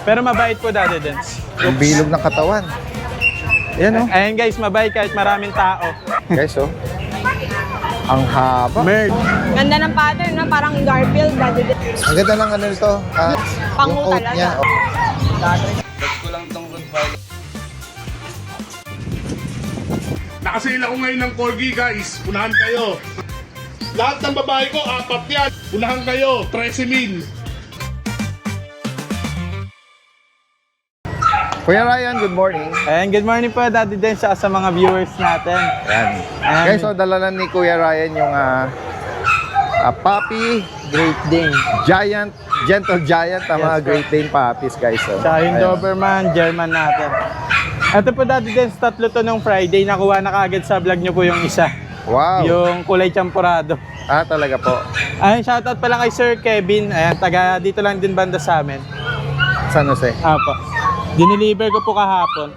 Pero mabait po Daddy Dance. Yung bilog ng katawan. Yan, oh. Ayan guys, mabait kahit maraming tao. Guys, oh. Ang haba. Merl. Ganda ng pattern, no? Parang Garfield, Daddy Dance. Ang ganda ng ano nito. Pango yung coat talaga. niya. Oh. Nakasale ako ngayon ng Corgi, guys. Unahan kayo. Lahat ng babae ko, 4 yan. Unahan kayo, 13,000. Kuya Ryan, good morning. Ayan, good morning po Daddy Dance sa mga viewers natin. Yan. Ayan. Guys, so dala lang ni Kuya Ryan yung puppy, Great Dane. giant, gentle giant, mga Yes, Great Dane puppies, guys. So, Tsaka yung ayan. Doberman, German natin. Ito po Daddy Dance, tatlo to nung Friday. Nakuha na kaagad sa vlog nyo po yung isa. Wow. Yung kulay champurado. Talaga po. Ayun, shoutout pala kay Sir Kevin. Ayan, taga dito lang din banda sa amin. San Jose. Apo. Dineliver ko po kahapon.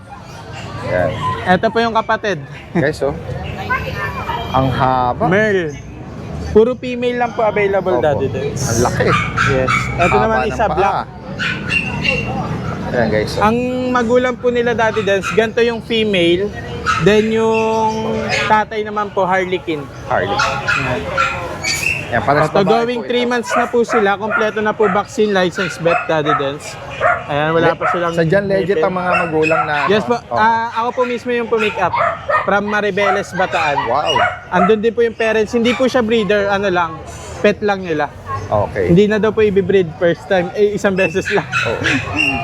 Yan. Ito po yung kapatid. Guys, oh. Ang haba. Merl. Puro female lang po available Opo. Daddy Dance. Ang laki. Yes. Ito Haba naman ng isa paa. black. Ayan, guys. Oh. Ang magulang po nila Daddy Dance, ganito yung female. Then yung tatay naman po, Harlequin. Harley. Yan. Yan, pares Ito babae going po 3 ito. months na po sila. Kompleto na po vaccine, license, vet, Daddy Dance. Ayan, wala pa silang... Sadyan legit ngipin. ang mga magulang na... Yes po. Oh. Ako po mismo yung pumick up from Maribeles, Bataan. Wow. Andun din po yung parents. Hindi po siya breeder, ano lang, pet lang nila. Okay. Hindi na daw po i-breed first time. Isang beses lang. Oh.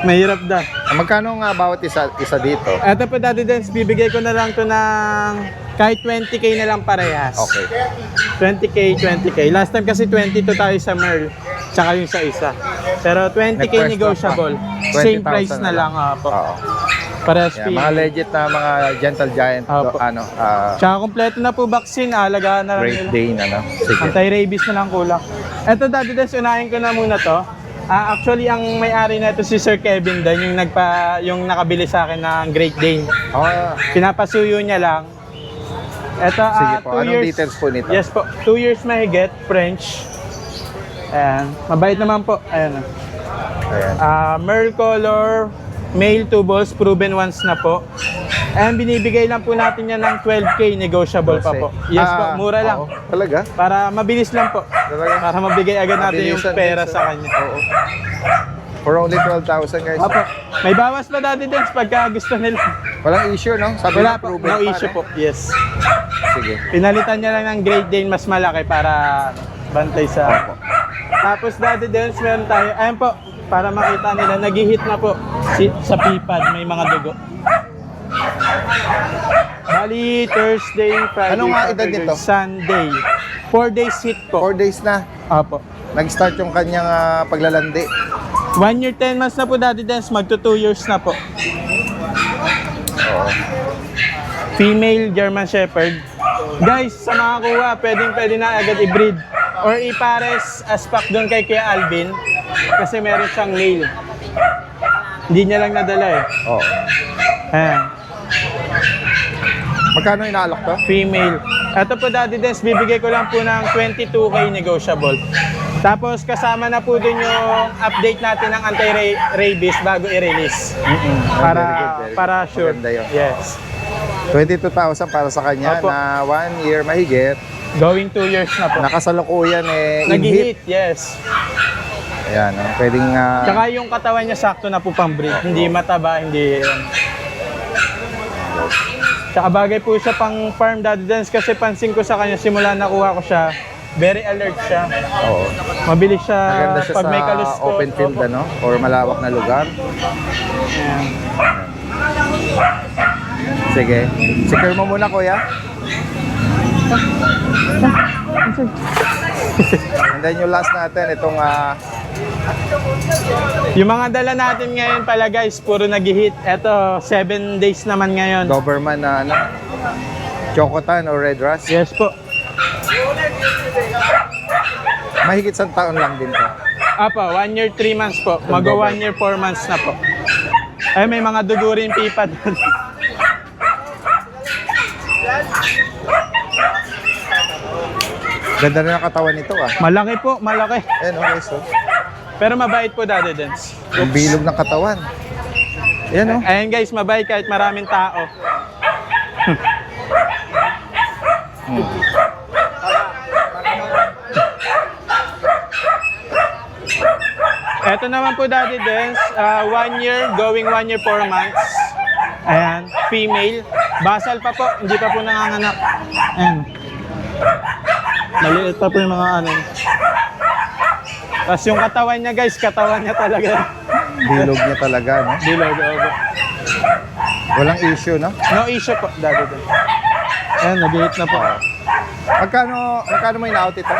Mahirap daw. Magkano nga bawat isa dito? Ito po Daddy Dance, bibigay ko na lang to ng kahit 20k na lang parehas. Okay. 20k. Last time kasi 22 tayo sa Merl, tsaka yung sa isa. Pero 20k Nag-first negotiable. drop pa. Same 20,000 price na lang. Po. Oo. Parehas Yan, mga legit na mga gentle giant. Opo. Tsaka kompleto na po vaccine. Alagaan na lang Great nila. Dane, ano? Sige. Anti-rabies na lang kulang. Ito Daddy Dance, unahin ko na muna to. Actually, ang may-ari na ito si Sir Kevin din, yung nakabili sa akin ng Great Dane. Pinapasuyo niya lang. Ito, Sige po. 2 Anong years. details po nito? Yes po, 2 years mahigit, French. Ayan, mabait naman po. Ayan. Ayan. Merl color, male 2 balls, proven once na po. And binibigay lang po natin yan ng 12k, negotiable pa po. Yes po, mura lang. Oo. Talaga? Para mabilis lang po. Talaga? Para mabigay agad natin yung Mabilisan pera din sa kanya. Oo. For only 12,000, guys. Opo. May bawas pa Daddy Dance pagka gusto nila. Walang issue, no? Sabi Wala na, po, proven no pa, issue eh. po. Yes. Sige. Pinalitan niya lang ng Great Dane mas malaki para bantay sa... Opo. Tapos Daddy Dance meron tayo. Ayan po, para makita nila, nag-hit na po sa pipad, may mga dugo. Bali, Thursday, Friday, Anong nga edad Saturday, nito? Sunday. 4 days hit po. 4 days na. Apo. Nag-start yung kanyang paglalandi. 1 year, 10 months na po Daddy Dance, magto 2 years na po. Oo. Female German Shepherd. Guys, sa mga kuha, pwede na agad i-breed. Or ipares as pack doon kay Kuya Alvin. Kasi meron siyang male. Hindi niya lang nadala eh. Oo. Ayan. Magkano inaalok to? Female. Ito po Daddy Dance, bibigay ko lang po ng 22k negotiable. Tapos kasama na po din yung update natin ng anti-rabies bago i-release. Para Very good. para sure. Maganda yun. Yes. 22,000 para sa kanya Opo. na 1 year mahigit. Going 2 years na po. Nakasalukuyan in-hit. Nag-hit, yes. Ayan, pwedeng... Tsaka yung katawan niya sakto na po pang breed. Hindi mataba, hindi... Tsaka bagay po siya pang farm Daddy Dance kasi pansin ko sa kanya simula nakuha ko siya, very alert siya. Oo. Mabilis siya, Maganda siya pag may sa kalusto. open field, Opo. ano? Or malawak na lugar. Ayan. Sige. Secure mo muna, kuya. And then yung last natin, itong... Yung mga dala natin ngayon pala guys, puro nag-hit. Eto, 7 days naman ngayon. Doberman na ano? Chocotan o Red Ras. Yes po. Mahigit sa taon lang din to. Apa, 1 year, 3 months po. Mag-o 1 year, 4 months na po. Ay, may mga dugo rin pipad. Ganda rin ang katawan nito, ah. Malaki po, malaki. Ayan, okay, so. Pero mabait po Daddy Dance. Yung bilog ng katawan. Yan, oh. Ayan guys, mabait kahit maraming tao. Ito naman po Daddy Dance, 1 year, going 1 year 4 months. Ayan, female. Basal pa po, hindi pa po nanganganak. Ayan. Maliit pa po yung mga ano. Tapos yung katawan niya guys, katawan niya talaga. Bilog niya talaga, no? Bilog, opo. Walang issue, no? No issue po, Daddy Dance. Ayan, nag-hit na po. Magkano mo in-out ito?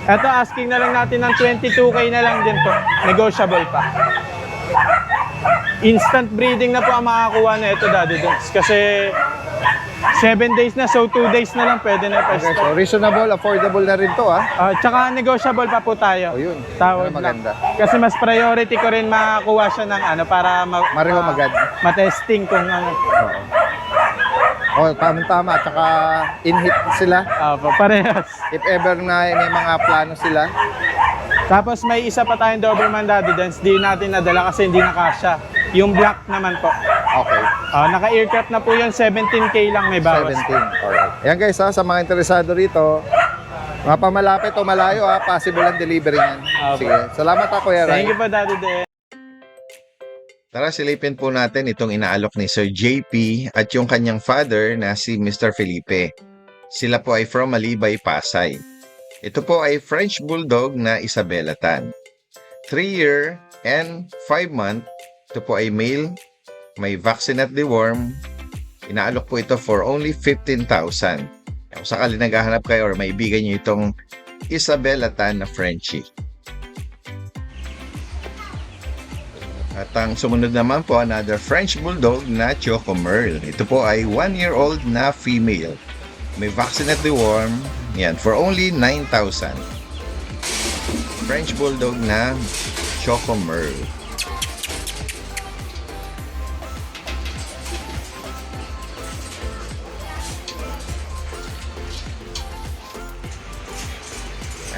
Ito, asking na lang natin ng 22K na lang din po. Negotiable pa. Instant breeding na po ang makakuha na ito, Daddy Dance. Kasi 7 days na, so 2 days na lang pwede na Okay, so pa-start. reasonable, affordable na rin to, Tsaka negotiable pa po tayo. O yun, Tawad yun ang lang. maganda. Kasi mas priority ko rin makakuha siya ng ano para Mareho magad. matesting kung ano. O, tama-tama. Tsaka in-hit sila. Parehas. If ever na may mga plano sila. Tapos may isa pa tayong Doberman Daddy Dance, di natin nadala kasi hindi nakasya. Yung black naman po. Okay. Naka-aircraft na po yun, 17K lang may bawas. 17. Alright. Ayan guys, sa mga interesado rito, mga pamalapit o malayo, possible ang delivery niyan. Sige. Salamat Kuya Ray. Thank you po Daddy Dance. Tara silipin po natin itong inaalok ni Sir JP at yung kanyang father na si Mr. Felipe. Sila po ay from Malibay, Pasay. Ito po ay French Bulldog na Isabela Tan. 3 year and 5 month. Ito po ay male. May vaccine at deworm. Inaalok po ito for only 15,000. Kung sakali naghahanap kayo or maibigan nyo itong Isabela Tan na Frenchie. At ang sumunod naman po, another French Bulldog na Choco Merle. Ito po ay 1-year-old na female. May vaccine at deworm. Yan, for only 9,000. French Bulldog na Choco Merle.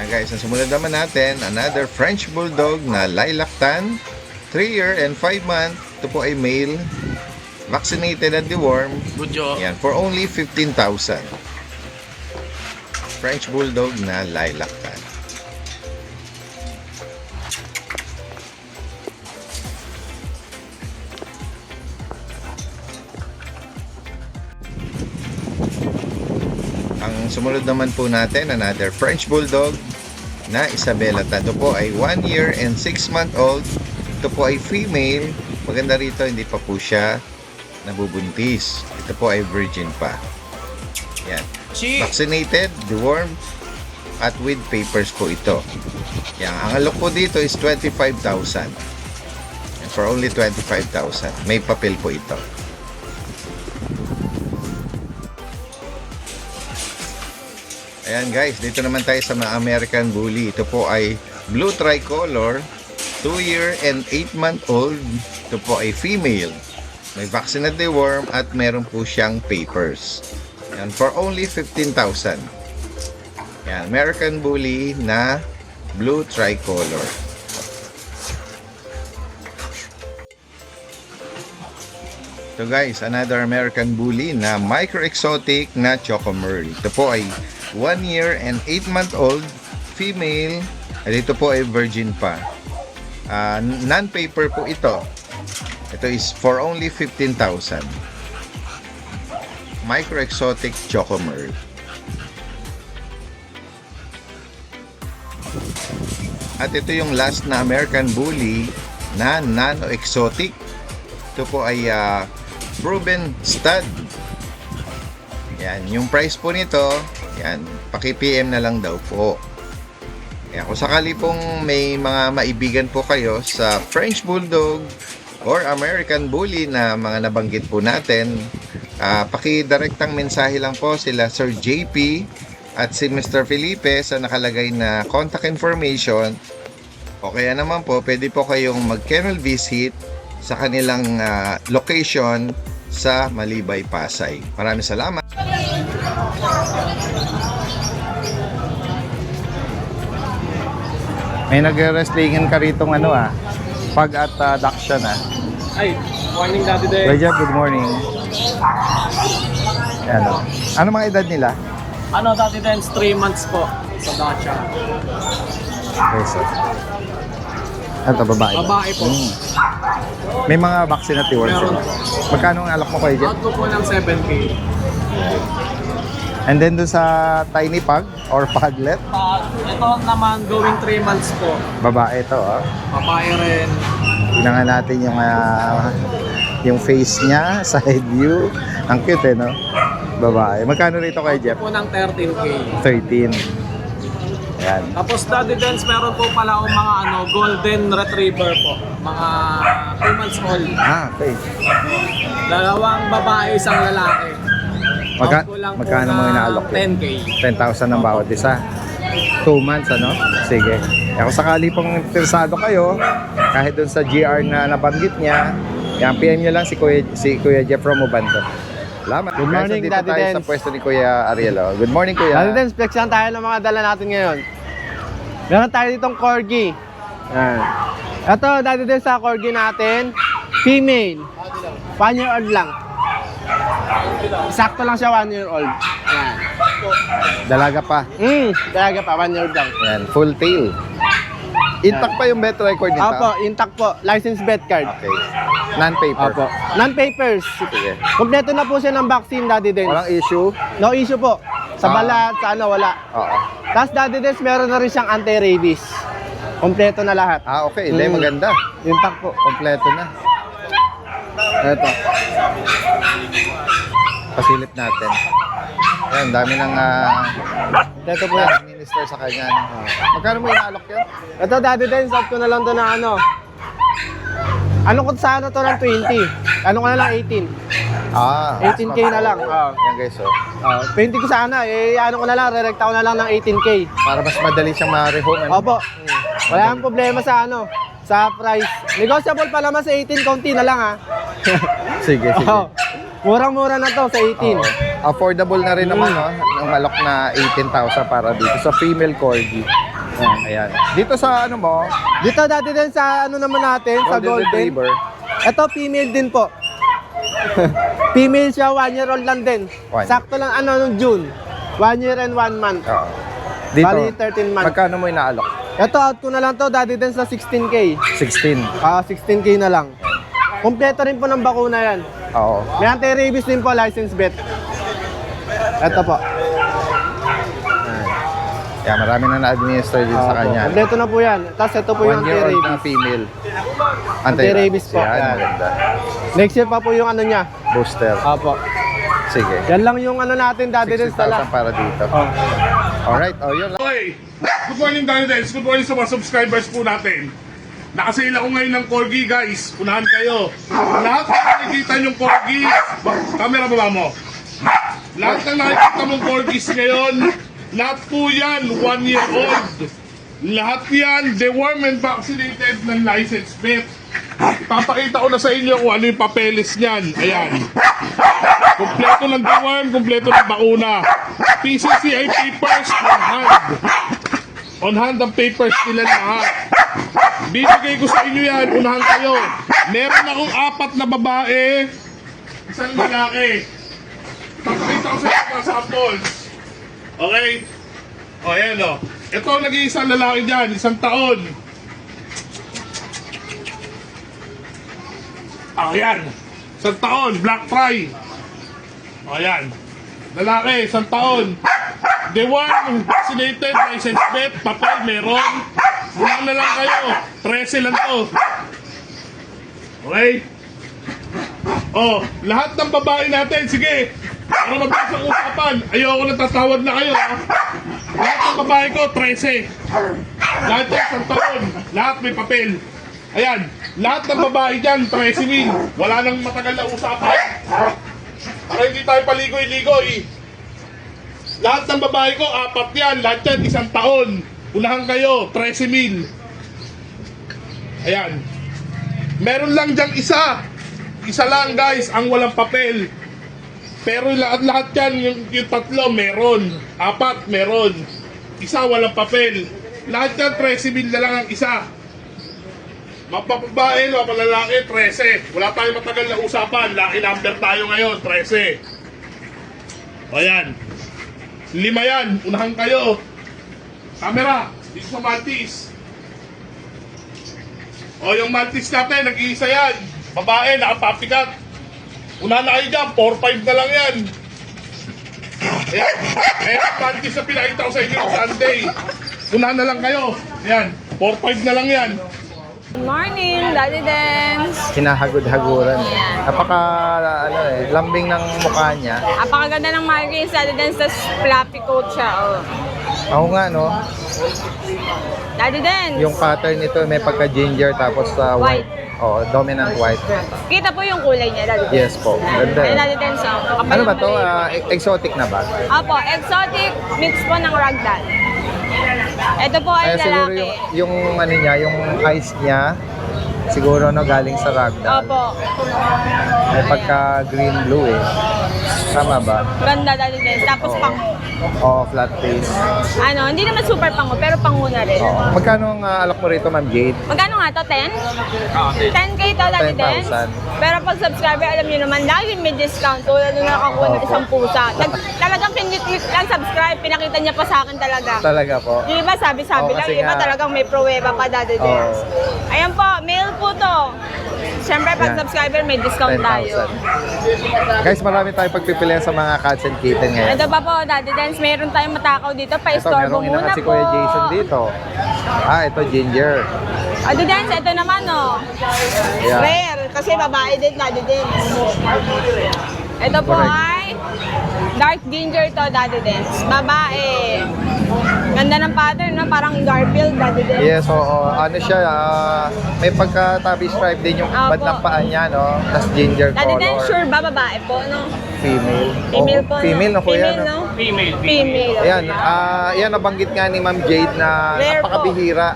Guys, ang sumunod naman natin, another French Bulldog na Lilac Tan. 3 year and 5 month. Ito po ay male. Vaccinated and deworm. Yan, for only 15,000. French Bulldog na Lilac Tan. Ang sumunod naman po natin, another French Bulldog na Isabela Tan. Ito po ay 1 year and 6 month old. Ito po ay female. Maganda rito, hindi pa po siya nabubuntis. Ito po ay virgin pa. Yan. Vaccinated, dewormed, at with papers po ito. Yan. Ang alok po dito is 25,000. And for only 25,000. May papel po ito. Ayan guys, dito naman tayo sa mga American Bully. Ito po ay blue tricolor. 2 year and 8 month old. Ito po ay female. May vaccine at deworm at meron po siyang papers. Yan, for only 15,000. Yan, American Bully na blue tricolor. Ito guys, another American Bully na micro exotic na Choco Merle. Ito po ay 1 year and 8 month old female. At ito po ay virgin pa. Non-paper po ito. Ito is for only 15,000. Micro exotic Choco Merle. At ito yung last na American Bully na nano exotic. Ito po ay proven stud. Yan, yung price po nito, yan, paki-PM na lang daw po. Yan, kung sakali pong may mga maibigan po kayo sa French Bulldog or American Bully na mga nabanggit po natin, paki-direktang mensahe lang po sila Sir JP at si Mr. Felipe sa nakalagay na contact information. O kaya naman po, pwede po kayong mag-kennel visit sa kanilang location sa Malibay, Pasay. Maraming salamat. May nagre-wrestlingan ka rito pag at Dakshan Ay, morning Daddy Dens. Kuya Jeff, good morning. Ano mga edad nila? Ano Daddy Dens, 3 months po sa Dacia. Okay, so. Ito, babae ba? Babae po. May mga vaccine at reward Meron sila. po. Magkano ang alak mo Kuya Jeff? Out ko po ng 7K. And then doon sa tiny pug or puglet, Ito naman going 3 months po. babae ito Babae rin. Tingnan nga natin yung face niya, side view. Ang cute no? Babae. Magkano rito kay Jeff? Po ng 13K. 13. Ayan. Tapos Daddy Dens, meron po pala akong mga golden retriever po. Mga 2 months old. Okay. Dalawang babae, isang lalaki. Out ko lang po Magkano mo ng inaalok yun? 10K. 10,000 ang bawat isa. 2 months, Sige. Kung sakali pong interesado kayo, kahit dun sa GR na nabanggit niya, yan, PM nyo lang si Kuya Jeff from Ubando. Salamat. Good morning, Guys, nandito Daddy tayo Dens. sa pwesto ni Kuya Ariel. Good morning, Kuya. Daddy Dens, flex lang tayo ng mga dala natin ngayon. Meron tayo ditong corgi. Yan. Ito, Daddy Dens, sa corgi natin, female. 1 year old lang. Sakto lang siya, 1 year old. Yan. Dalaga pa. Dalaga pa, 1 year old lang. Yan, full tail. Intact pa yung bet record nito? Opo, intact po. License vet card. Okay. Non-paper? Opo. Non-papers. Sige. Kompleto na po siya ng vaccine, Daddy Dens. Walang issue? No issue po. Sa balat, sa wala. Oo. Tapos Daddy Dens, meron na rin siyang anti-rabies. Kompleto na lahat. Okay. Hindi, maganda. Intact po. Kompleto na. Ito. Pasilip natin. Ayan, dami ng Ito po yan. minister sa kanya. Magkano mo inaalok yan? Ito, Daddy Dens, out ko na lang to na Ano ko sa to ng 20. Ano ko na lang 18. 18K na lang. Yan guys, 20 ko sana. Ano ko na lang, re-recta ko na lang ng 18K. para mas madali siyang ma-rehome. Opo. Wala kang problema sa sa price. Negotiable pa naman sa 18, konti na lang Sige, sige. Murang-mura na to sa 18. Oo. Affordable na rin naman, ng alok na 18,000 para dito sa female corgi. Ayan. Dito sa mo, Dito Daddy Dens sa naman natin, sa Golden golden. Retriever. Ito female din po. Female siya, 1 year old lang din. One. Sakto lang nung June. 1 year and 1 month. Oo. Dito, Bali, 13 months. magkano mo inaalok? Ito out ko na lang to, Daddy Dens na 16K. 16. 16K na lang. Kompleto rin po ng bakuna yan. Oo. May anti-rabies din po, license vet. Ito po. Kaya marami na na-administer din sa kanya. Kompleto na po yan. Tapos ito po yung 1 year old na anti-rabies. female. Anti-rabies po. Yan, Yan. maganda. Next year pa po yung niya. Booster. Opo. Sige. Yan lang yung natin, Daddy Dens 60,000 tala. para dito. Alright, yun lang. Okay. Good morning, Daddy Dens. Good morning sa mga subscribers po natin. Nakasale ako ngayon ng Corgi, guys. Unahan kayo. Lahat ng nakikita yung Corgi, camera baba mo. Lahat ng nakikita mong Corgis ngayon, lahat po yan, 1 year old. Lahat yan, deworm and vaccinated ng license vet. Papakita ko na sa inyo kung ano yung papeles niyan. Ayan. Kompleto ng deworm, kompleto ng bakuna. PCCI papers on hand. On hand ang papers nila lahat. Bibigay ko sa inyo yan, unahan kayo. Meron akong 4 na babae, isang lalaki. Papakita ko sa inyo mga samples. Okay? O, ayan o. Ito ang nag-iisang lalaki dyan, 1 taon. Ayan. 1 taon, black fry. Ayan. Lalaki, 1 taon. The one vaccinated, license vet, papel, meron. Ulang na lang kayo. 13 lang to. Okay? Oh, lahat ng babae natin, sige. Para mabilis ang usapan. Ayoko na tatawad na kayo, ha? Lahat ng babae ko, 13. Lahat yan, 1 taon. Lahat may papel. Ayan. Lahat ng babae dyan, 13,000. Wala nang matagal na usapan. Para hindi tayo paligoy-ligoy. Lahat ng babae ko, 4 yan. Lahat yan, 1 taon. Unahan kayo, 13,000. Ayan. Meron lang dyang isa. Isa lang, guys, ang walang papel. Pero lahat yan, yung 3 meron. 4 meron. Isa walang papel. Lahat yan, 13,000 na lang ang isa. Mapapabae, mapalalaki, 13. Wala tayong matagal na usapan. Lucky number tayo ngayon, 13. O yan. 5 yan, unahan kayo. Camera, dito sa Maltese. O yung Maltese natin, nag-iisa yan. Babae, nakapapikat. Unahan na kayo dyan, 4-5 na lang yan. Ayan, ayan, Maltese na pinakita ko sa inyo sa Sunday. Unahan na lang kayo. Ayan, 4-5 na lang yan. Good morning, Daddy Dance. Hinahagod-haguran. Yan. Napaka, lambing ng mukha niya. Apakaganda ng markings, Daddy Dance, tas fluffy coat siya. Oh. Ako nga, no? Daddy Dance. Yung pattern nito may pagka-ginger tapos white. Oh, dominant white. Kita po yung kulay niya, Daddy Dance. Yes po. Ganda. Ayun, Daddy Dance. Oh. Kapal Ano ba ng to? maliit. Exotic na ba? Opo, exotic mix po ng ragdoll. Ito po ay Kaya siguro lalaki. yung ano niya, yung eyes niya, siguro no galing sa ragdoll. Opo. May pagka green blue eh. Tama ba? Ganda, Daddy Dance. Tapos Oo. pango. Oh, flat face. Ano, hindi naman super pango, pero pango na rin. Oh. Magkano ang alok mo rito, Ma'am Jade? Magkano nga to? 10? 10K to, Daddy Dance. 10,000. Pero pag subscriber, alam nyo naman, lagi may discount. Tulad nung nakakuha ng isang pusa. Talagang pinit-click lang subscribe, pinakita niya pa sa akin talaga. Talaga po. Yung iba, sabi-sabi Oo, lang. kasi Yung iba nga- talagang may pruweba pa, Daddy Dance. Ayan po, mail po to. Siyempre, pag Yan. subscriber, may discount tayo. 10,000. Guys, marami tayong pagpipilian sa mga cats and kitten ngayon. Ito pa po, Daddy Dance, mayroon tayong matakaw dito. Ito, Pa-istorbo merong muna inakat si po. Kuya Jason dito. Ito, ginger. Daddy Dance, ito naman, oh. Ayan. Rare, kasi babae din, Daddy Dance. Ito po Correct. ay dark ginger to, Daddy Dance. Babae. Ganda ng pattern, no? Parang Garfield, Daddy Dance. Yes, oo. Ano siya, may pagka-tabby stripe din yung Opo. bandang paa niya, no? Tapos ginger Daddy Dance, color. sure ba babae po, no? Female. Female Oo, po, female, no, kuya. Female, no? no? Female. Ayan, yan nabanggit nga ni Ma'am Jade na Rare po. napakabihira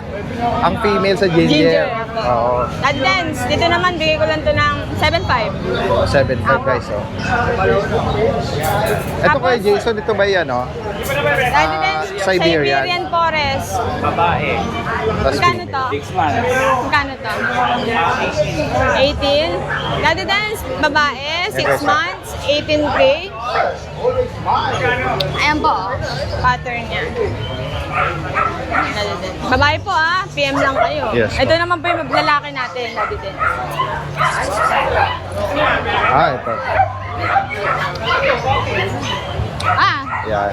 ang female sa ginger. Ginger. Oo. Daddy Dance, dito naman, bigay ko lang to ng 7.5. 7.5 guys, oh. Ito Tapos- kay Jason, ito ba yan, no? Daddy Dance, Siberian. Siberian Forest. Babae, Tapos Magkano to? 6 months. Magkano to? 18. Daddy Dance, babae, 6 Yes, sir. months, 18K. Ayan po, oh. Pattern niya. Daddy Dance. Babae po PM lang kayo. Yes, Ito naman po yung lalaki natin, Daddy Dance. Ito. Yan.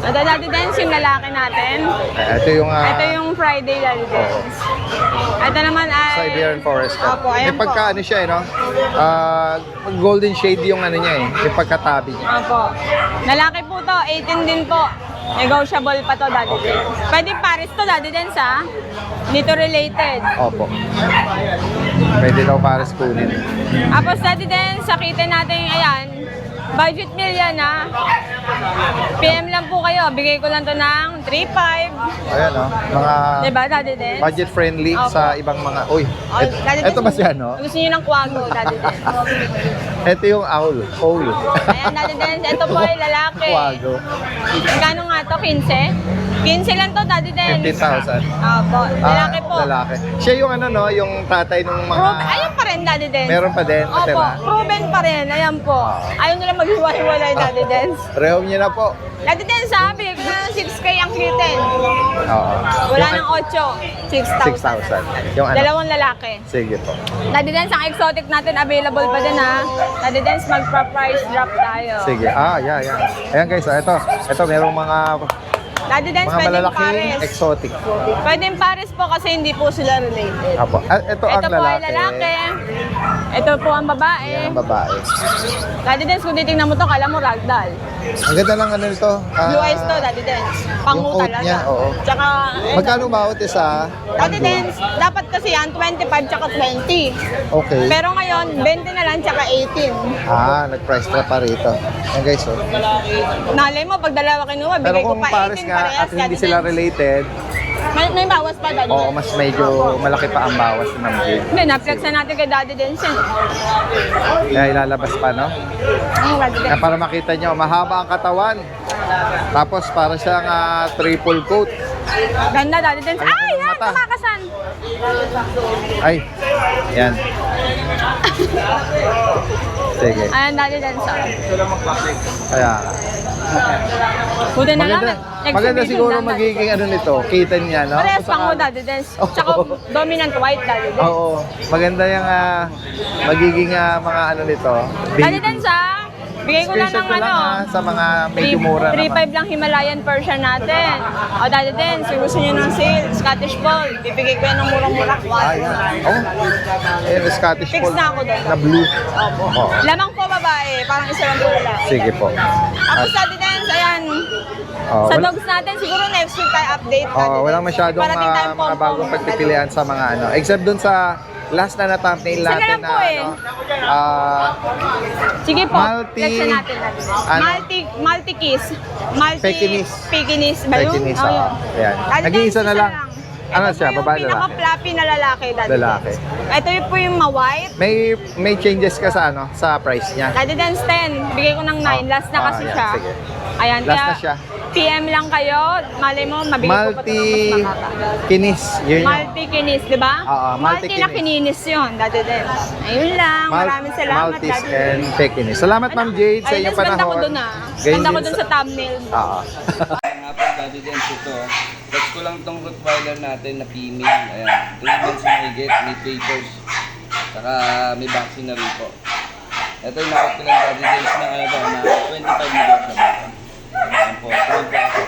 Ito Daddy Dance yung lalaki natin. Ito yung Ito yung Friday Daddy Dance. Ito naman ay... Siberian Forest. Opo, May ayan po. pagka ano siya, no? Golden shade yung ano niya eh. Yung pagkatabi niya. Opo. Lalaki po to, 18 din po. Negotiable pa to, Daddy Dance. Pwede Paris to, Daddy Dance, ha? Dito related. Opo. Pwede daw para kunin. Tapos, Daddy Dance, sakitin natin, ayan, budget meal yan, ha? PM lang po kayo. Bigay ko lang to ng 3.5. Ayan, no? Mga Diba, Daddy Dance? budget friendly Opo. sa ibang mga... Uy, Oh, Daddy Dance, ito ba siya, no? Gusto nyo ng kwago, Daddy Dance. Ito yung owl. Owl. Ayan, Daddy Dance. Ito po ay lalaki. Wago. Magkano nga to? 15? 15 lang to, Daddy Dance. 15,000. Opo. Lalaki po. Lalaki. Siya yung ano, no? Yung tatay ng mga... Proven, ayun pa rin, Daddy Dance. Meron pa din, Opo, diba? proven pa rin. Ayan po. Ayaw nila maghiwa-hiwalay, Daddy Dance. Rehom niyo na po. Daddy Dance, sabi, ko na ng 6K ang kitten. Oo. Wala Yung- ng 8, 6,000. 6,000. Yung ano? Dalawang lalaki. Sige po. Daddy Dance, ang exotic natin, available pa din, ha? Daddy Dance, magpa-price drop tayo. Sige. Yeah. Ayan guys, ito merong mga Daddy Dance, mga pwedeng malalaking pares. exotic. Pwedeng pares po kasi hindi po sila related. Apo. Ito ang Ito po ay lalaki. lalaki. Ito po ang babae. Ayan ang babae. Daddy Dance, kung titingnan mo to, kala mo ragdoll. Ang ganda lang ano nito. Blue eyes to, Daddy Dance. Pango yung coat talaga. niya, oo. Tsaka, Magkano bawat isa? Daddy Dance, dapat kasi yan, 25 tsaka 20. Okay. Pero ngayon, 20 na lang tsaka 18. Nag-price trap pa rito. Ayan guys, oh. Nalay mo, pag dalawa kinuha, Pero bigay ko kung pa pares 18 nga parehas, at hindi Daddy sila Dance. related, May bawas pa, Daddy oo, Dance. mas medyo malaki pa ang bawas ng Jade. Hindi, na-flex na natin kay Daddy Dance yan. Kaya ilalabas pa, no? Daddy Kaya Dance. para makita nyo, mahaba ang katawan. Tapos para siyang triple coat. Ganda, Daddy Dance. Ang laki Ay, ng yan, mata. kumakasan. Ay, yan. Sige. Ayan, Daddy Dance. Kaya, Buti na lang. maganda siguro magiging ano nito, kitten niya, no? Parehas Kung pang mo, sakali- Daddy Dance. Oo. Tsaka dominant white, Daddy Dance. Oo, maganda yung magiging mga ano nito. Daddy Dance, bigay ko lang Screenshot ng ko lang sa mga medyo mura naman. 3.5 lang Himalayan Persian natin. O, Daddy Dance, kung gusto nyo ng sale, Scottish Fold, bibigay ko yan ng murang-mura. Ayan. Oh, ayun, Scottish Fix Fold na ako doon. na blue. Opo. Oo. Lamang po babae, parang isa lang po lalaki. Sige po. Tapos Daddy Dance, ayan. Oh, Sa wala- dogs natin, siguro next week tayo update. Daddy Oh, walang Dance. masyadong Parating tayong mga pom-pom. bagong pagpipilian sa mga ano. Except dun sa last na thumbnail Isa na natin lang na po eh. ano. Sige po, Multi- flexan natin. Daddy Dance. ano? Multi-kiss. Pekinese. Pekinese ba yun? Pekinese, Oh, oo. yun. Ayan. Daddy Nag-iisa Dance, na isa lang. Ano Ito siya, po babae, yung lalaki? pinaka-fluffy na lalaki, Daddy Lalaki. Dance. Ito yung po yung ma-white. May changes ka sa ano, sa price niya. Daddy Dance 10. Bigay ko ng 9. Last na kasi ayan, siya. sige. Ayan, Last kaya na siya. PM lang kayo. Malay mo, mabigay ko pa ito ng mas makaka. Kinis. Yun yung Multi-kinis, di ba? Oo, Multi na multi-kinis. kininis yun, Daddy Dance. Ayun lang. Maraming salamat, Maltese Daddy and Dance. Pekinese. Salamat, Ma'am Jade, sa Ay, inyong Dance, ganda ko panahon. dun Ganyan Ganda ko din dun sa thumbnail. Oo. Nga po, Daddy Dance ito. Touch ko lang itong Rottweiler natin na female. Ayan, 3 months na higit, may papers. Saka may vaccine na rin po. Ito yung nakot ko ng Daddy Dance na ano to, na 25 million na ba? Ayan po, 20 ako.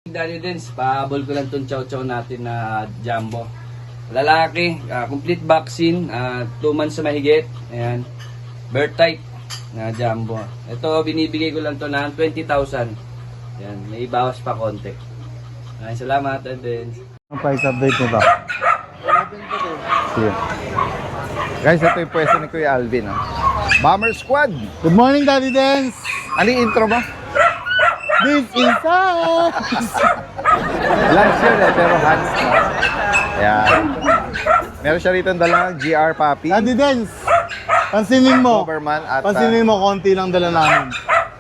Daddy Dance, pahabol ko lang itong chow-chow natin na jumbo. Lalaki, complete vaccine, 2 months na mahigit. Ayan, birth type na jumbo. Ito, binibigay ko lang to ng 20,000. Yan, may bawas pa konti. Maraming salamat, Eden. Ang price update nito. Yeah. Guys, ito yung pwesto ni Kuya Alvin. Oh. Bomber Squad! Good morning, Daddy Dance! Ano yung intro ba? This is us! Lance yun eh, pero Hans. No? Yan. Meron siya rito dalang GR Puppy, Daddy Dance, pansinin mo. Doberman at... Pansinin mo, konti lang dala namin.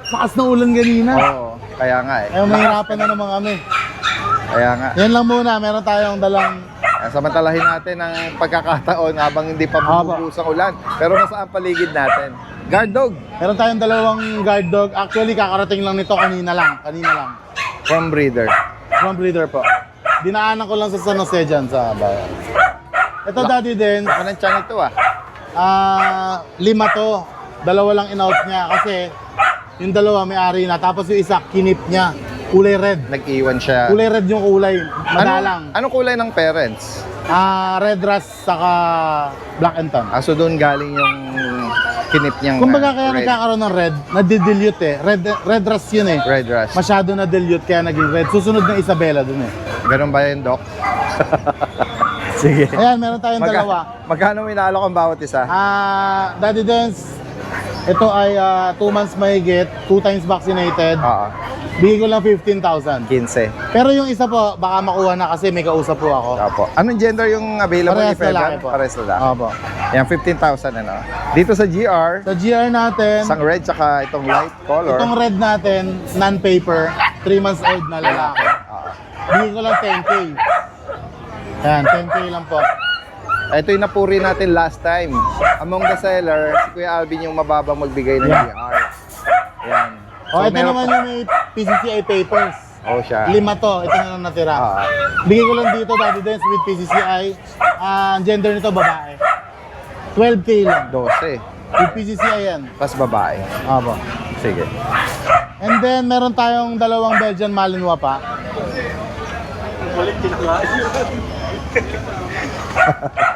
Lakas na ulan ganina. Oo, kaya nga eh. Kaya mahirapan na naman kami. Kaya nga. Yan lang muna, meron tayong dalang Samantalahin natin ang pagkakataon habang hindi pa bubus ang ulan. Pero nasa ang paligid natin. Guard dog Meron tayong dalawang guard dog. Actually, kakarating lang nito kanina lang. from breeder. From breeder po. Dinaanan ko lang sa San Jose dyan sa bayan. Ito, Daddy Dance, Ako ng tiyan ito 5 to. Dalawa lang in-out niya kasi yung dalawa may-ari na. Tapos yung isa, kinip niya. Kulay red. Nag-iwan siya. Kulay red yung kulay. Madalang. Anong kulay ng parents? Red Rust saka Black and Tan. So doon galing yung kinip niyang Kumbaga kaya red. nagkakaroon ng red, na-dilute eh. Red Rust yun eh. Red Rust. Masyado na-dilute kaya naging red. Susunod ng Isabela dun eh. Ganun ba yun, Doc? Sige. Ayan, meron tayong dalawa. Magkano minalok ang bawat isa? Daddy Dance, ito ay 2 months mahigit, 2 times vaccinated. Oo. Bigay ko lang 15,000. 15. Pero yung isa po, baka makuha na kasi may kausap po ako. Opo. Anong gender yung available Parehas ni Fedran? lalaki po. Parehas lalaki. Opo. Yan, 15,000 ano. Dito sa GR, Sa GR natin, isang red tsaka itong light color. itong red natin, non-paper, 3 months old na lalaki. Oo. Bigay ko lang 10K. Ayan, 10K lang po. Ito yung napuri natin last time. Among the seller, si Kuya Alvin yung mababang magbigay ng Yeah. GR. Yan. O, ito meron naman pa- yung may PCCI papers. Oh, siya. 5 to, ito na lang natira. Oo. Bigay ko lang dito, Daddy Dance, with PCCI. Ang gender nito, babae. 12K lang. 12. With PCCI yan. Pas babae. Opo. Sige. And then, meron tayong dalawang Belgian Malinois pa.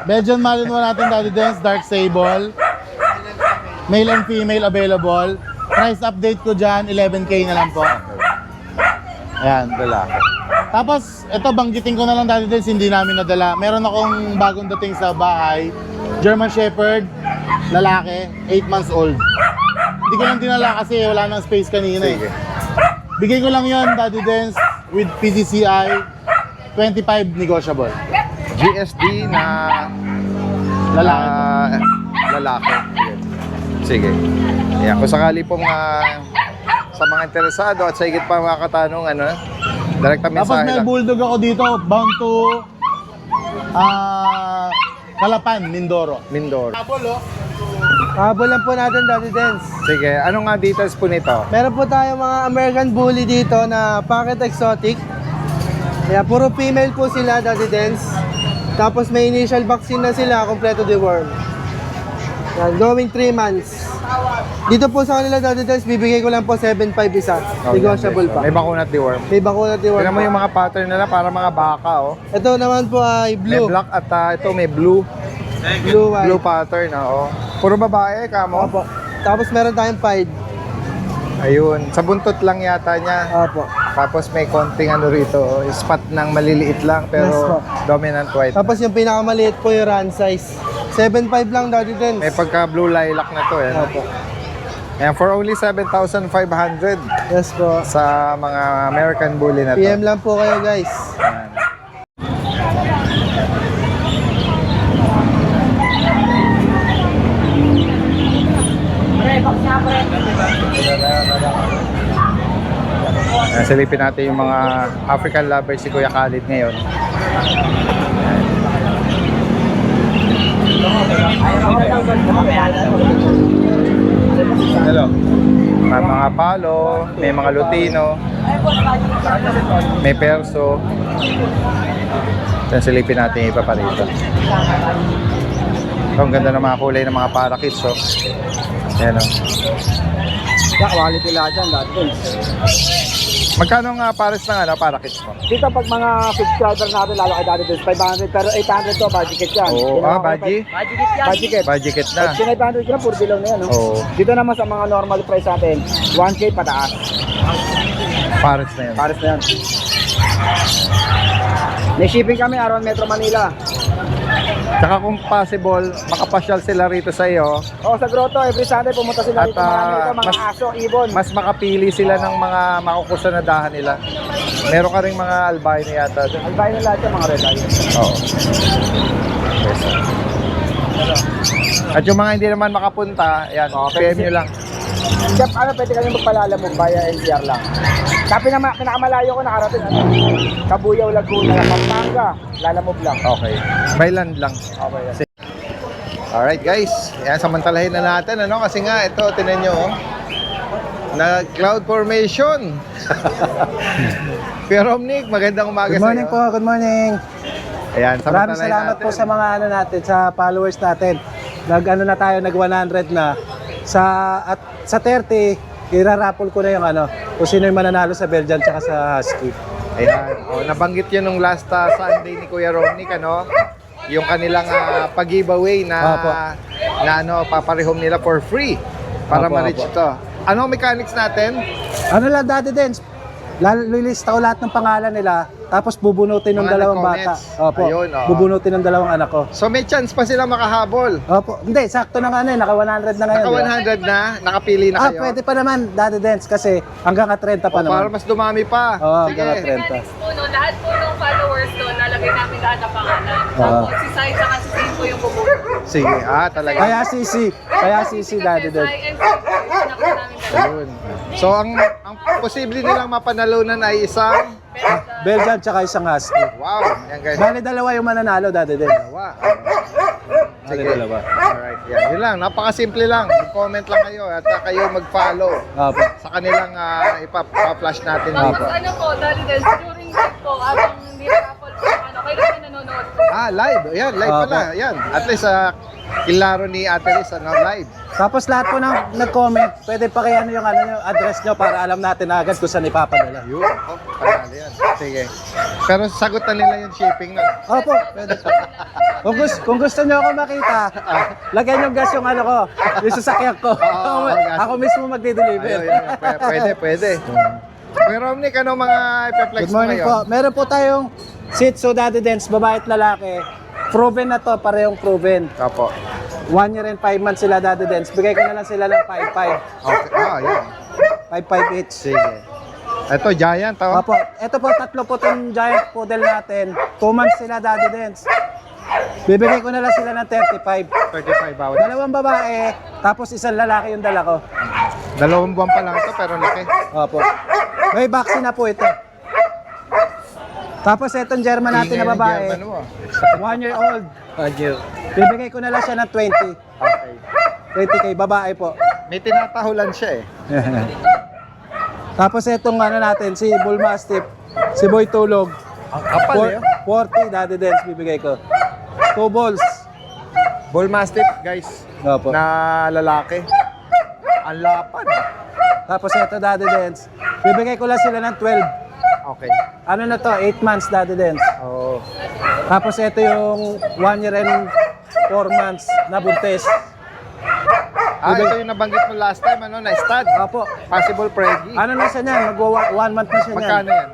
Belgian Malinois natin, Daddy Dance, Dark Sable. Male and female available. Price update ko dyan, 11K na lang po. Ayan. Lalaki. Tapos, ito banggitin ko na lang, Daddy Dance, hindi namin nadala. Meron akong bagong dating sa bahay. German Shepherd, lalaki, 8 months old. Hindi ko lang dinala kasi wala nang space kanina eh. Sige. Bigay ko lang yon, Daddy Dance, with PCCI, 25 negotiable. GSD na Lalaki po. lalaki. Sige. Yan, kung sakali pong sa mga interesado at sa higit pa mga katanungan, ano, direkta Tapos mensahe may lang. bulldog ako dito, bound to Calapan, Mindoro. Mindoro. Habol lang po natin, Daddy Dance. Sige, ano nga details po nito? Meron po tayong mga American Bully dito na pocket exotic. Kaya puro female po sila, Daddy Dance. Tapos may initial vaccine na sila, kompleto deworm. Yan, going 3 months. Dito po sa kanila, Daddy Dance, bibigay ko lang po 7.5 isa. Negotiable pa. May bakuna at deworm. May bakuna deworm. Tignan mo yung mga pattern nila para mga baka, oh. Ito naman po ay May blue. black at ito may blue. Blue white. Blue pattern, oo. Puro babae, kamo. Opo. Tapos meron tayong pied. Ayun, sa buntot lang yata niya. Opo. Tapos may konting ano rito, oh, spot ng maliliit lang Yes, pero po. dominant white. Tapos yung pinakamaliit po yung run size. 7.5 lang, Daddy Dance. May pagka blue lilac na to eh. Opo. Ayan, for only 7,500 Yes po. sa mga American Bully na to. PM lang po kayo, guys. Ayan. Ayan, silipin natin yung mga African lovers si Kuya Khalid ngayon. Hello. May mga palo, may mga lutino, may perso. Then silipin natin yung iba pa rito. Ito, ang ganda ng mga kulay ng mga parakits, oh. Ayan, oh. Quality lahat dyan, Daddy Dance. Magkano nga pares ng ano, parakits mo? Dito pag mga subscriber natin, lalo kay Daddy Dance, 500 pero 800 to, budget yan. Oo, baji? Budget. Budget na. Pag 500 ko na, puro below na yan. No? Oo, Dito naman sa mga normal price natin, 1K pataas. pares na yun. Pares na yan. May shipping kami around Metro Manila. Tsaka kung possible, makapasyal sila rito sa iyo O sa grotto, every Sunday pumunta sila at dito. Marami dito, mga mas, aso, ibon. mas makapili sila ng mga makukusanadahan nila. Meron ka ring mga albino yata doon. Albay na lahat yung mga red eye. Oo. At yung mga hindi naman makapunta, yan, PM nyo lang. Chef, ano, pwede kami magpalalamog via NCR lang. Tapi na pinakamalayo ko nakarating, ano, Kabuyaw, Laguna, Pampanga, lalamog lang. Okay. By land lang. Okay. Alright guys, yan, samantalahin na natin, ano, kasi nga, ito, tinan nyo, oh, na cloud formation. Kuya Romnick, magandang umaga Good morning sa'yo. po, good morning. Ayan, Maraming samantalahin salamat natin. po sa mga ano natin, sa followers natin. Nag-ano na tayo, nag-100 na. At sa 30, irarapol ko na yung ano, kung sino yung mananalo sa Belgian tsaka sa Husky. Ayan, oh, nabanggit yun nung last Sunday ni Kuya Romnick, ano, yung kanilang pag-giveaway na, Opo. na ano, paparehom nila for free para Opo, ma-reach opo. ito. Ano ang mechanics natin? Ano lang, Daddy Dance? Lilista ko lahat ng pangalan nila, tapos bubunutin ng Mga dalawang bata. nag-comments. Opo, Ayun, oo. bubunutin ng dalawang anak ko. So may chance pa sila makahabol. Opo, hindi, sakto na nga na, naka 100 na ngayon. Naka di ba? 100 na, nakapili na kayo. Pwede pa naman, Daddy Dance, kasi hanggang 30 pa O, para naman. mas dumami pa. Oo, Sige. hanggang 30. Po, no, lahat po ng followers doon, lalagay namin lahat ng pangalan. Oo. Tapos si Sai saka si Sin po yung bubuo. Sige, talaga. Kaya sisi, Daddy Dance. Sai and Sin po yung anak po namin dalawa. Ayun. So ang posible nilang mapanalunan ay isang Belgian tsaka isang Husky. wow, yan guys. Bali dalawa yung mananalo, Daddy Dance. Dalawa. Bali Sige. dalawa. Alright, yan. Yun lang, napakasimple lang. Mag-comment lang kayo at kayo mag-follow Opo. sa kanilang ipa-flash natin Tapos dito. ano po, Daddy Dance, during live po, abang nirapol po, ano, kailan nanonood po. Live. Yan, live Opo. pala. Yan. At least kilaro ni Ate Riz, live. Tapos lahat po ng nag-comment, pwede pa kaya yung address nyo para alam natin agad kung saan ipapadala. Yun. Panalo yan. Sige. Pero sagot na nila yung shipping nun. Opo, pwede po. Kung gusto nyo ako makita, lagyan yung gas yung ano ko, yung sasakyan ko. gas. Ako mismo magde-deliver. Pwede. Kuya Romnick, ano mga ipeflex Good mo morning ngayon? po. Meron po tayong Shih Tzu, Daddy Dance, babae at lalaki. Proven na to, parehong proven. Opo. 1 year and 5 months sila, Daddy Dance. Bigay ko na lang sila ng 5-5. Okay. Yan. 5-5 each. Sige. Ito, giant, oh. Opo, ito po, tatlo po itong giant poodle natin. 2 months sila, Daddy Dance. Bibigay ko na lang sila ng 35. 35 bawat. Dalawang babae, tapos isang lalaki yung dala ko. 2 buwan pa lang ito pero laki. Opo. May vaccine na po ito. Tapos itong German natin na Ingay ng babae, German mo, ah. 1 year old. Bibigay ko na lang siya ng 20. Okay. 20k, babae po. May tinatahulan siya eh. Tapos itong ano natin, si Bull Mastiff, si Boy Tulog. Ang kapal eh. 40, Daddy Dance, bibigay ko. 2 balls. Bull Mastiff, guys. Opo. Na lalaki. Ang lapad. Tapos ito, Daddy Dance. Bibigay ko lang sila ng 12. Okay. Ano na to? 8 months, Daddy Dance. Oo. Tapos ito yung 1 year and 4 months na buntis. Ito yung nabanggit mo last time, ano, na stud. Opo. Possible preggy. Ano na siya niyan? Mag 1 month na siya niyan. Magkano yan?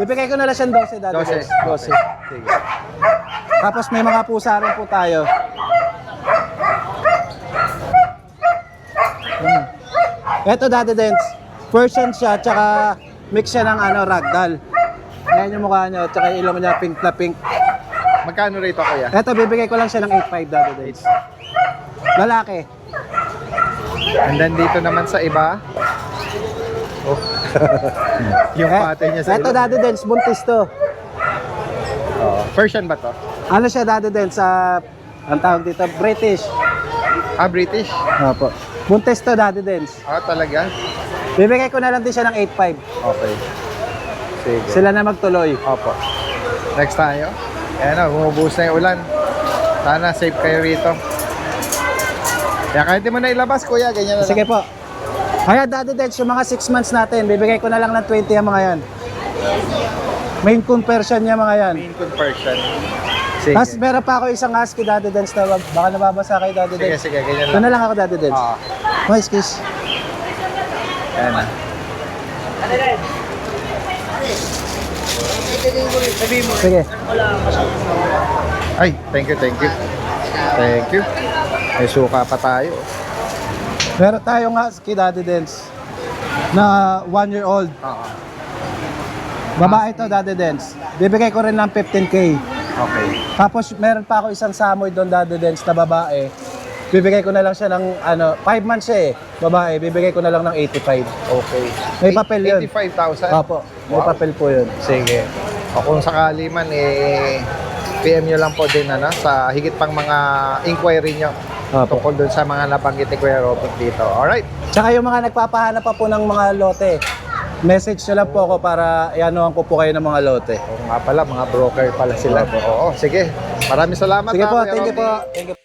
Bibigay ko na lang siyang 12, Daddy 12. Dance. 12. Sige. Tapos may mga pusa rin po tayo. Ito, Daddy Dance. Persian siya, tsaka mix siya ng ano, ragdoll. Ayan yung mukha niya, tsaka yung ilong niya pink na pink. Magkano rito, kuya? Ito, bibigay ko lang siya ng 8.5, Daddy Dance. Lalaki. And then dito naman sa iba. Oh. Yung pate niya sa Ito, ilong. Daddy Dance, buntis to. Oo. Persian ba to? Ano siya, Daddy Dance, sa ang tawag dito, British. Ah, British? Opo. Buntis to, Daddy Dance. Ah, talaga? Bibigay ko na lang din siya ng 8.5. Okay. Sige. Sila na magtuloy. Opo. Next tayo. Ayan na, bumubuhos na yung ulan. Sana safe kayo rito. Kaya kahit di mo na ilabas, kuya, ganyan na Sige lang. po. Kaya Daddy Dance, yung mga 6 months natin, bibigay ko na lang ng 20 ang mga yan. Main conversion niya mga yan. Main conversion. Sige. Tapos meron pa ako isang husky, Daddy Dance, na baka nababasa kay Daddy Sige, Dance. sige, ganyan Ito lang. na lang ako, Daddy Dance. Oo. Nice kiss. Ayan na. Sige. Ay, thank you, thank you. Thank you. May suka pa tayo. Meron tayong husky, Daddy Dance, na 1 year old. Oo. Babae to, Daddy Dance. Bibigay ko rin ng 15k. Okay. Tapos meron pa ako isang Samoy doon, Daddy Dance, na babae. Bibigay ko na lang siya ng 5 months siya eh. Babae, bibigay ko na lang ng 85. Okay. May papel yun. 85,000? Opo, may Wow. papel po yun. Sige. O kung sakali man, PM nyo lang po din sa higit pang mga inquiry nyo Opo. tungkol dun sa mga nabanggit ni Kuya Robert dito. Alright. Tsaka yung mga nagpapahanap pa po ng mga lote, message nyo lang po ako para ianuhan ko po kayo ng mga lote. O nga pala, mga broker pala sila. Oo, sige. Maraming salamat. Sige po, Kuya thank you Robby. po. Thank you.